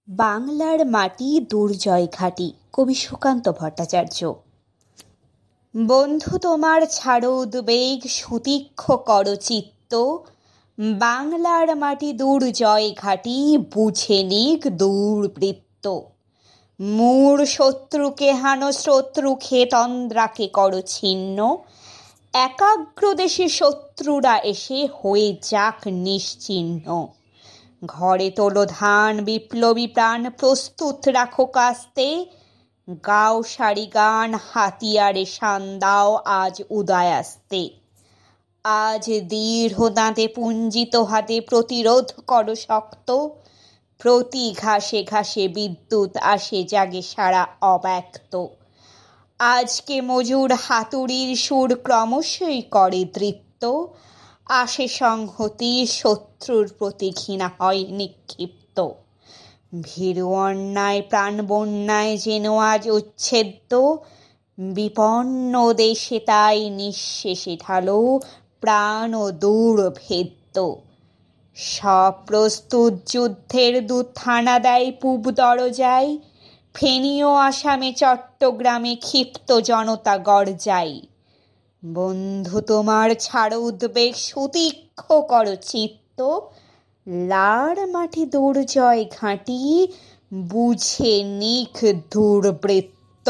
বাংলার মাটি দুর্জয় ঘাঁটি। কবি সুকান্ত ভট্টাচার্য। বন্ধু তোমার ছাড়ো উদ্বেগ, সুতীক্ষ করো চিত্ত। বাংলার মাটি দুর্জয় ঘাঁটি, বুঝে নিক দুর্বৃত্ত। মূঢ় শত্রুকে হানো, শত্রুকে তন্দ্রাকে করো ছিন্ন। একাগ্র দেশে শত্রুরা এসে হয়ে যাক নিশ্চিহ্ন। ঘরে তোলো ধান, বিপ্লবী প্রাণ প্রস্তুত রাখো কাস্তে। গাও সারি গান, হাতিয়ারে শান দাও আজ উদয়াস্তে। আজ দৃঢ় দাঁতে পুঞ্জিত হাতে প্রতিরোধ করো শক্ত। প্রতি ঘাসে ঘাসে বিদ্যুৎ আসে, জাগে সারা অব্যক্ত। আজকে মজুর হাতুড়ির সুর ক্রমশই করে দৃপ্ত। আসে সংহতি, শত্রুর প্রতি ঘৃণা হয় নিক্ষিপ্ত। ভীরু অন্যায় প্রাণ বন্যায় যেন আজ উচ্ছেদ্য। বিপন্ন দেশে তাই নিঃশেষে ঢালো প্রাণ ও দুর্ভেদ্য। সপ্রস্তুত যুদ্ধের দূত হানা দেয় পূব দরজায়। ফেনী ও আসামে, চট্টগ্রামে ক্ষিপ্ত জনতা গর্জায়। বন্ধু তোমার ছাড়ো উদ্বেগ, সুতীক্ষ করো চিত্ত। লার মাটি দুর্জয় ঘাঁটি, বুঝে নিক দুর্বৃত্ত।